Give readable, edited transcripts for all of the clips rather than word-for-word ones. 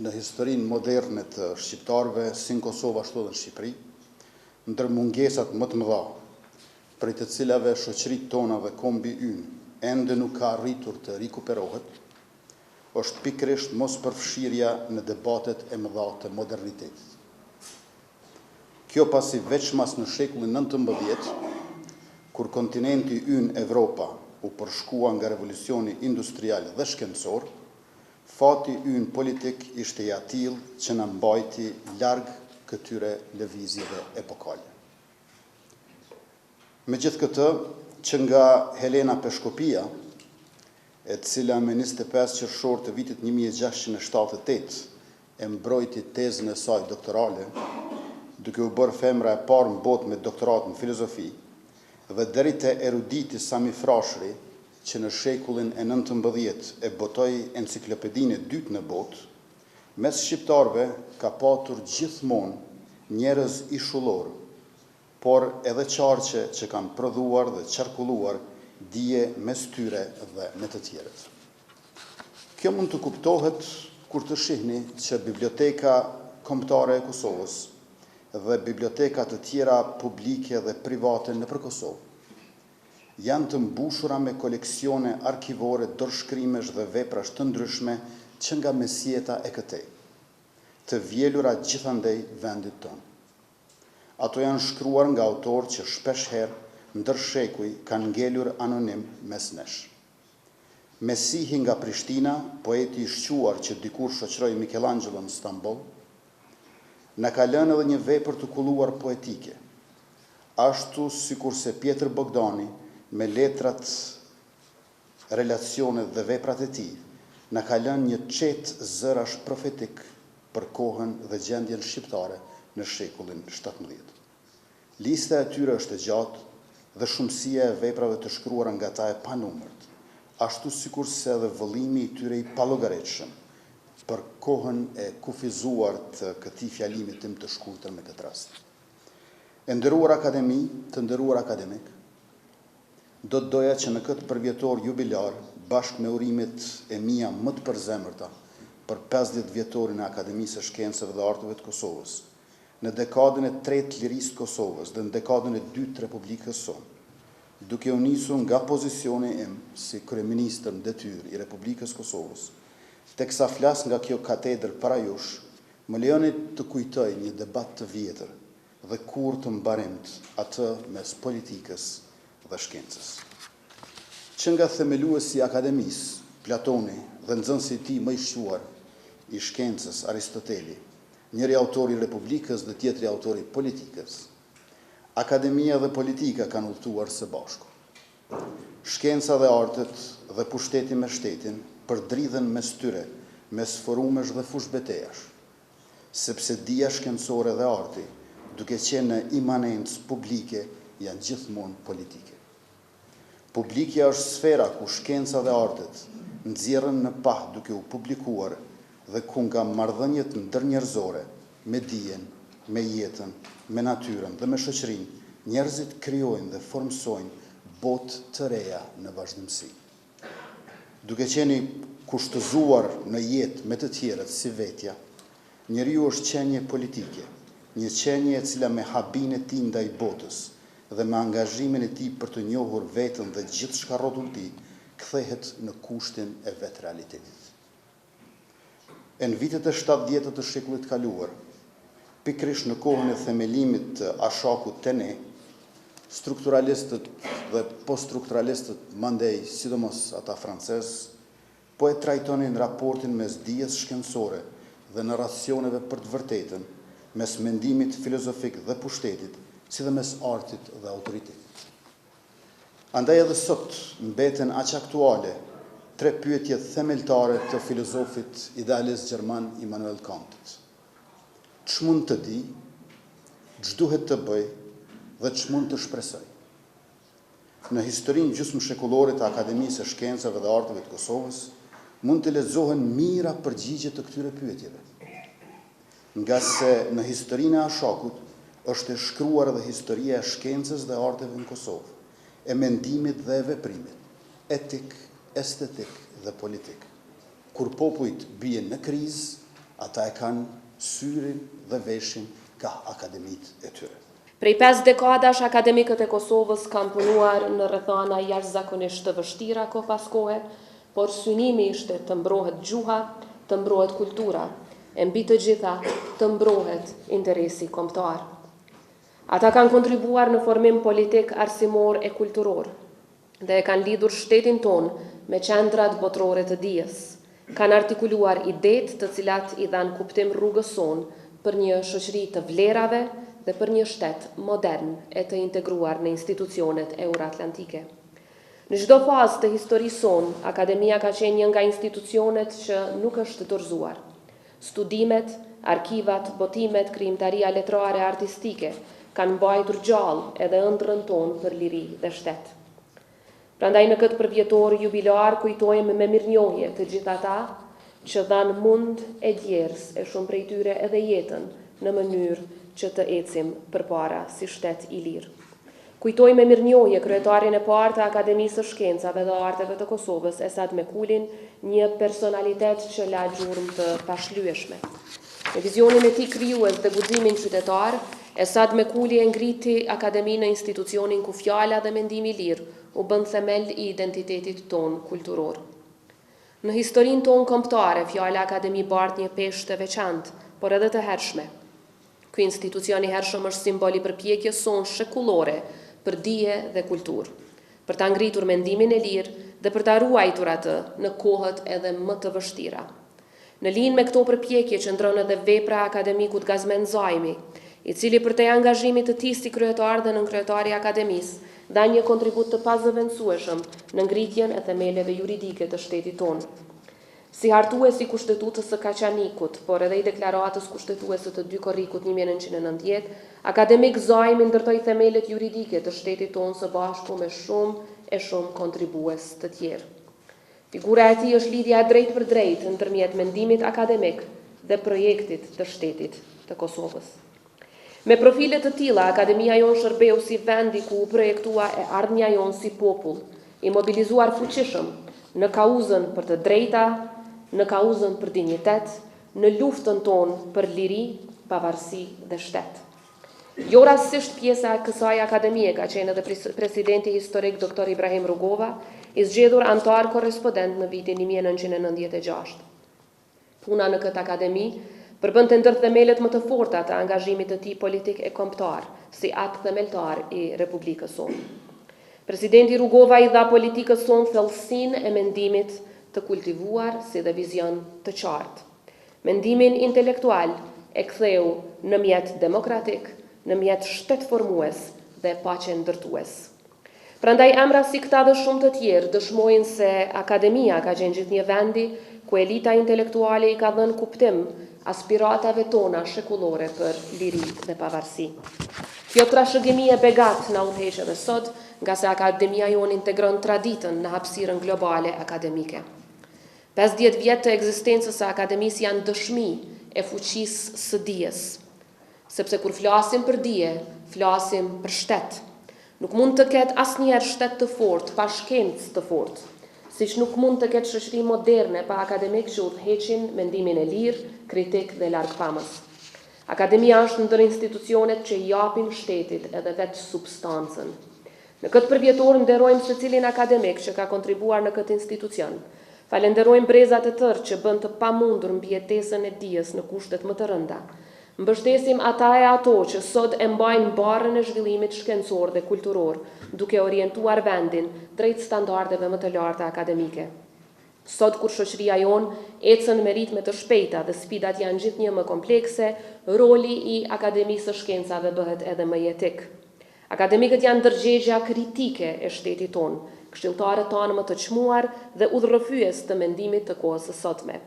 në historinë moderne të shqiptarëve, si në Kosovë ashtu edhe në Shqipëri, ndër mungesat më të mëdha, prej të cilave shoqëritë tona dhe kombi ynë ende nuk ka arritur të rikuperohet, është pikërisht mos përfshirja në debatet e mëdha të modernitetit. Kjo pasi veçmas në shekullin 19, kur kontinenti ynë Evropa u përshkua nga revolucioni industrial dhe shkencor, fati ynë politik ishte i atill që na mbajti larg këtyre lëvizjeve epokale. Megjithatë, që nga Helena Peshkopia, e cila me 25 qershor të vitit 1678 e mbrojti tezën e saj doktorale, duke u bërë femra e parë në botë me doktorat në filozofi, dhe deri te eruditi Sami Frashëri, që në shekullin e 19 e botoi enciklopedinë e dytë në botë, mes shqiptarëve ka patur gjithmonë njerëz ishullor, por edhe qarqe që kanë prodhuar dhe qarkulluar dije mes tyre dhe me të tjerët. Kjo mund të kuptohet kur të shihni që Biblioteka Kombëtare e Kosovës dhe biblioteka të tjera publike dhe private nëpër Kosovë janë të mbushura me koleksione arkivore, dorëshkrimesh dhe veprash të ndryshme që nga mesjeta e këtej, të vjelura gjithandej vendit tonë. Ato janë shkruar nga autorë që shpesh herë ndër shekuj kanë ngelur anonim mes nesh. Mesihi nga Prishtina, poeti i shquar që dikur shoqëroi Michelangelo në Stamboll, na ka lënë edhe një vepër të kulluar poetike, ashtu sikurse Pjetër Bogdani me letrat, relacionet dhe veprat e tij, na ka lënë një çet zërash profetik për kohën dhe gjendjen shqiptare në shekullin 17. Lista e tyre është e gjatë dhe shumësia e veprave të shkruara nga ta e panumërt, ashtu sikurse edhe vëllimi i tyre i pallogaritshëm për kohën e kufizuar të këtij fjalimi tim të shkurtër me këtë rast. E nderuar akademi, të nderuar akademik, do të doja që në këtë përvjetor jubilar, bashkë me urimet e mia më të përzemërta për 50 vjetorin e Akademisë së Shkencave dhe Arteve të Kosovës, në dekadën e 3 të lirisë të Kosovës dhe në dekadën e 2 të Republikës sonë, duke u nisur nga pozicioni im si kryeministër në detyrë i Republikës Kosovës, teksa flas nga kjo katedër para jush, më lejoni të kujtoj një debat të vjetër dhe kur të mbarimt atë mes politikës dhe shkencës. Që nga themeluesi i akademisë, Platoni dhe nxënësi i tij më i shquar i shkencës, Aristoteli, njëri autori i Republikës dhe tjetri autori i politikës, akademia dhe politika kanë udhëtuar së bashku. Shkenca dhe artet dhe pushteti me shtetin përdridhen mes tyre, mes forumesh dhe fushbetejash, sepse dija shkencore dhe arti, duke qenë në imanencë publike, janë gjithmonë politike. Publikja është sfera ku shkenca dhe artet nxjerrën në pah duke u publikuar dhe ku nga marrëdhëniet ndërnjerëzore me dijen, me jetën, me natyrën dhe me shoqërinë, njerëzit krijojnë dhe formsojnë botë të reja në vazhdimsi. Duke qenë kushtëzuar në jetë me të tjerët si vetja, njeriu është qenie politike, një qenie e cila me habinë e tij ndaj botës dhe me angazhimin e tij për të njohur veten dhe gjithçka rrotulll tij, kthehet në kushtin e vet realitetit. E në vitet e 70 të shekullit kaluar, pikërisht në kohën e themelimit të ashakut të ne, strukturalistët dhe poststrukturalistët mandej, sidomos ata francez, po e trajtonin raportin mes dijes shkencore dhe narracioneve për të vërtetën, mes mendimit filozofik dhe pushtetit, si dhe mes artit dhe autoritetit. Andaj edhe sot mbeten aq aktuale 3 pyetje themeltare të filozofit idealist gjerman Immanuel Kantit. Ç'mund të di, ç'duhet të bëj dhe ç'mund të shpresoj? Në historinë gjysmëshekullore të Akademisë së Shkencave dhe Arteve të Kosovës mund të lexohen mira përgjigje të këtyre pyetjeve. Nga se në historinë e ashakut është e shkruar edhe historia e shkencës dhe arteve në Kosovë, e mendimit dhe e veprimit, etik, estetik dhe politik. Kur popujt bien në krizë, ata e kanë syrin dhe veshin ka akademit e tyre. Prej 5 dekadash, akademikët e Kosovës kanë punuar në rrethana jashtëzakonisht të vështira kohë pas kohe, por synimi ishte të mbrohet gjuha, të mbrohet kultura, e mbi të gjitha të mbrohet interesi kombëtar. Ata kanë kontribuar në formim politik, arsimor e kulturor, dhe e kanë lidhur shtetin ton me qendrat botërore të dijes. Kanë artikuluar idetë të cilat i dhanë kuptim rrugës son për një shoqëri të vlerave dhe për një shtet modern e të integruar në institucionet euroatlantike. Në çdo fazë të historisë son, akademia ka qenë një nga institucionet që nuk është dorëzuar. Studimet, arkivat, botimet, krijimtaria letrare artistike kanë mbajtur gjallë edhe ëndrrën tonë për liri dhe shtet. Prandaj në këtë përvjetor jubilar kujtojmë me mirënjohje të gjithë ata që dhanë mund e djers e shumë prej tyre edhe jetën në mënyrë që të ecim përpara si shtet i lirë. Kujtoj me mirënjohje kryetarin e parë të Akademisë së Shkencave dhe Arteve të Kosovës, Esad Mekulin, një personalitet që la gjurmë të pashlyeshme. Me vizionin e tij krijues dhe guximin qytetar, Esad Mekuli e ngriti akademinë në institucionin ku fjala dhe mendimi i lirë u bën themel i identitetit ton kulturor. Në historinë ton kombëtare, fjala akademi bart një peshë të veçantë, por edhe të hershme. Ky institucion i hershëm është simbol i përpjekjes son shekullore për dije dhe kulturë, për ta ngritur mendimin e lirë dhe për ta ruajtur atë në kohët edhe më të vështira. Në linjë me këto përpjekje qëndron edhe vepra e akademikut Gazmen Zajmi, i cili për te angazhimit të tij si kryetar dhe nënkryetari i akademisë dha një kontribut të pazëvendësueshëm në ngritjen e themeleve juridike të shtetit tonë. Si hartues i kushtetutës së Kaçanikut, por edhe i deklaratës kushtetuese të 2 korrikut 1990, akademik Zajmi ndërtoi themelet juridike të shtetit tonë së bashku me shumë kontribues të tjerë. Figura e tij është lidhja e drejtë për drejtë ndërmjet mendimit akademik dhe projektit të shtetit të Kosovës. Me profile të tilla, akademia jon shërbeu si vendi ku u projektua e ardhmja jon si popull, i mobilizuar fuqishëm në kauzën për të drejta, në kauzën për dinjitet, në luftën tonë për liri, pavarësi dhe shtet. Jo rastësisht pjesa e kësaj akademie ka qenë edhe presidenti historik Dr. Ibrahim Rugova, i zgjedhur antar korrespondent në vitin 1996. Puna në këtë akademi përbën të ndër themelet më të forta të angazhimit të tij politik e kombëtar, si akt themeltar i Republikës sonë. Presidenti Rugova i dha politikës sonë thellësinë e mendimit të kultivuar si dhe vizion të qartë. Mendimin intelektual e ktheu në mjet demokratik, në mjet shtetformues dhe paqe ndërtues. Prandaj emra si këta dhe shumë të tjerë dëshmojnë se akademia ka qenë gjithnjë vendi ku elita intelektuale i ka dhënë kuptim aspiratave tona shekullore për liri dhe pavarësi. Kjo trashëgimi e begat na udhëheq edhe sot, nga se akademia jon integron traditën në hapësirën globale akademike. 50 vjet të ekzistencës së akademisë janë dëshmi e fuqisë së dijes, sepse kur flasim për dije, flasim për shtet. Nuk mund të ketë asnjëherë shtet të fortë pa shkencë të fortë, siç nuk mund të ketë shoqëri moderne pa akademik që udhëheqin mendimin e lirë, kritik dhe largpamës. Akademia është ndër institucionet që i japin shtetit edhe vetë substancën. Në këtë përvjetor nderojmë secilin akademik që ka kontribuar në këtë institucion. Falenderojmë brezat e tërë që bën të pamundur mbijetesën e dijes në kushtet më të rënda. Mbështesim ata e ato që sot e mbajnë barrën e zhvillimit shkencor dhe kulturor, duke orientuar vendin drejt standardeve më të larta akademike. Sot kur shoqëria jon ecën me ritme të shpejta dhe sfidat janë gjithnjë më komplekse, roli i Akademisë së Shkencave bëhet edhe më jetik. Akademikët janë ndërgjegjja kritike e shtetit tonë, këshilltarët tanë më të çmuar dhe udhërrëfyes të mendimit të kohës së sotme.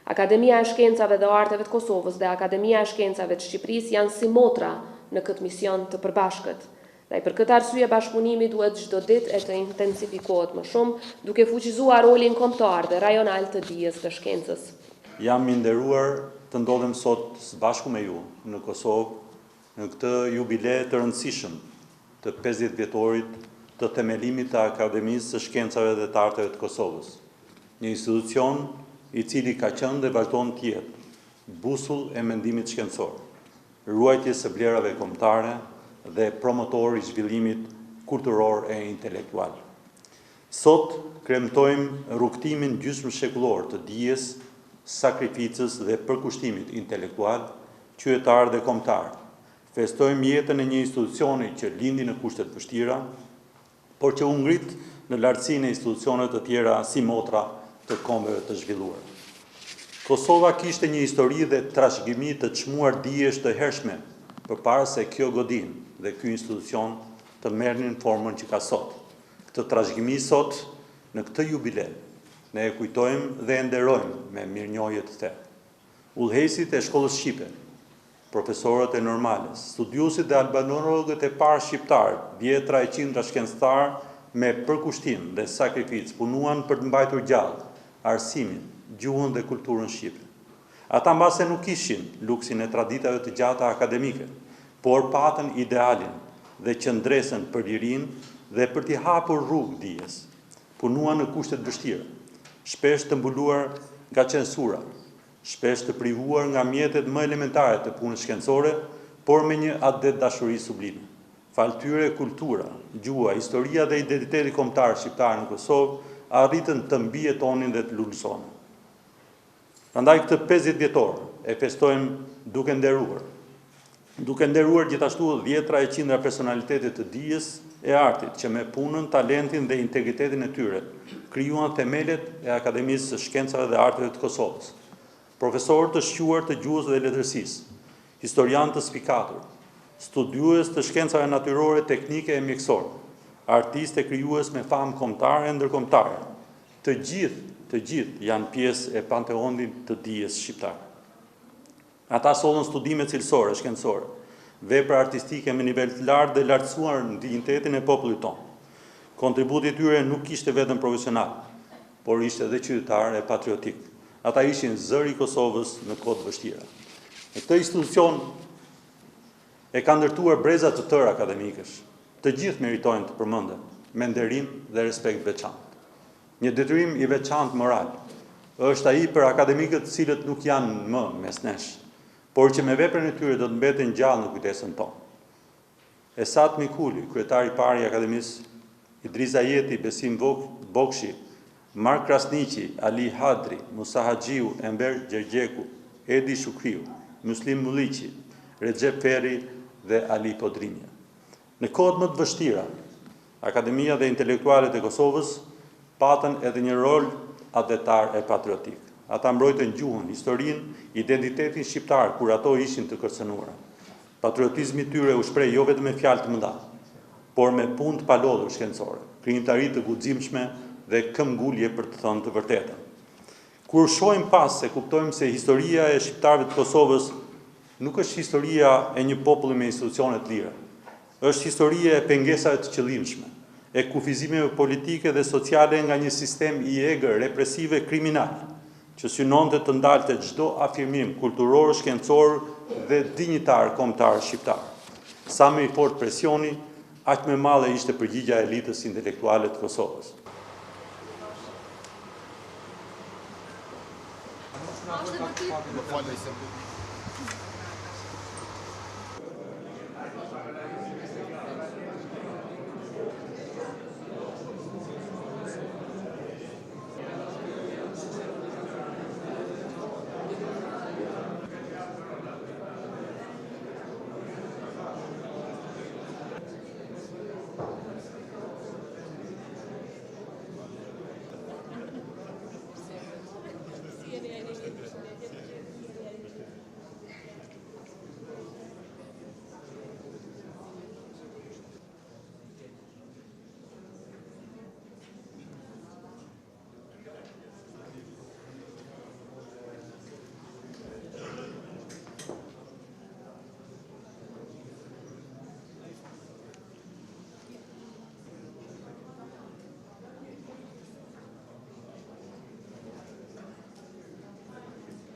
Akademia e Shkencave dhe Arteve të Kosovës dhe Akademia e Shkencave të Shqipërisë janë si motra në këtë mision të përbashkët. Dhe për këtë arsye bashkëpunimi duhet çdo ditë e të intensifikohet më shumë, duke fuqizuar rolin kombëtar dhe rajonal të dijes dhe shkencës. Jam i nderuar të ndodhem sot së bashku me ju në Kosovë në këtë jubile të rëndësishëm të 50 vjetorit të themelimit të Akademisë së Shkencave dhe të Arteve të Kosovës. Një institucion i cili ka qenë dhe vazhdon të jetë busull e mendimit shkencor, ruajtjes së vlerave kombëtare dhe promotor i zhvillimit kulturor e intelektual. Sot kremtojmë rrugtimin gjysmë shekullor të dijes, sakrificës dhe përkushtimit intelektual, qytetar dhe kombëtar. Festojmë jetën e një institucioni që lindi në kushte të vështira, por që u ngrit në lartësinë e institucione të tjera si motra të kombeve të zhvilluara. Kosova kishte një histori dhe trashëgimi të çmuar dijesh të hershme, përpara se kjo godin dhe ky institucion të merrnin formën që ka sot. Këtë trashëgimi sot, në këtë jubile, ne e kujtojmë dhe e nderojmë me mirënjohje të thellë. Udhëheqësit e shkollës shqipe, profesorët e normales, studiuesit dhe albanologët e parë shqiptar, dhjetra e qindra shkencëtar me përkushtim dhe sakrificë punuan për të mbajtur gjallë arsimin, gjuhën dhe kulturën shqipe. Ata mbase nuk kishin luksin e traditave të gjata akademike, por patën idealin dhe qëndresën për lirinë dhe për t'i hapur rrugë dijes. Punuan në kushte të vështira, shpesh të mbuluar nga censura, shpesh të privuar nga mjetet më elementare të punës shkencore, por me një adet dashuri sublime. Falë tyre kultura, gjua, historia dhe identiteti kombëtar shqiptar në Kosovë arritën të mbijetonin dhe të lulësonin. Prandaj këtë 50 vjetor e festojmë duke nderuar gjithashtu dhjetra e qindra personalitetet të dijes e artit që me punën, talentin dhe integritetin e tyre krijuan themelet e Akademisë së Shkencave dhe Arteve të Kosovës. Profesorë të shquar të gjuhës dhe letërsisë, historian të spikatur, studiues të shkencave natyrore, teknike e mjekësore, artistë e krijues me famë kombëtare e ndërkombëtare. Të gjithë janë pjesë e panteonit të dijes shqiptare. Ata sollën studime cilësore, shkencore, vepra artistike me nivel të lartë dhe lartësuar në dinjitetin e popullit tonë. Kontributi i tyre nuk ishte vetëm profesional, por ishte edhe qytetar e patriotik. Ata ishin zëri i Kosovës në kohë të vështira. Në këtë institucion e ka ndërtuar breza të tërë akademikësh. Të gjithë meritojnë të përmenden me nderim dhe respekt veçantë. Një detyrim i veçantë moral është ai për akademikët të cilët nuk janë më mes nesh, por që me veprën e tyre do të mbeten gjallë në kujtesën tonë. Esat Mikuli, kryetari i parë i Akademisë, Idris Ajeti, Besim Bokshi, Mark Krasniqi, Ali Hadri, Musa Haxhiu, Enver Gjergjeku, Edi Shukriu, Muslim Mulliqi, Recep Ferri dhe Ali Podrinja. Në kohët më të vështira, Akademia dhe intelektualet e Kosovës patën edhe një rol adetar e patriotik. Ata mbrojtën gjuhën, historinë, identitetin shqiptar kur ato ishin të kërcënuara. Patriotizmi i tyre u shpreh jo vetëm me fjalë të mëdha, por me punë të palodhur shkencore, krijimtari të guximshme dhe këmbgulje për të thënë të vërtetën. Kur shohim pas se kuptojmë se historia e shqiptarëve të Kosovës nuk është historia e një populli me institucione të lira, është historia e pengesave të qëllimshme, e kufizimeve politike dhe sociale nga një sistem i egër, represive, kriminal, që synonte të ndalte çdo afirmim kulturor, shkencor dhe dinjitar kombëtar shqiptar. Sa më i fortë presioni, aq më e madhe ishte përgjigjja e elitës intelektuale të Kosovës. CNN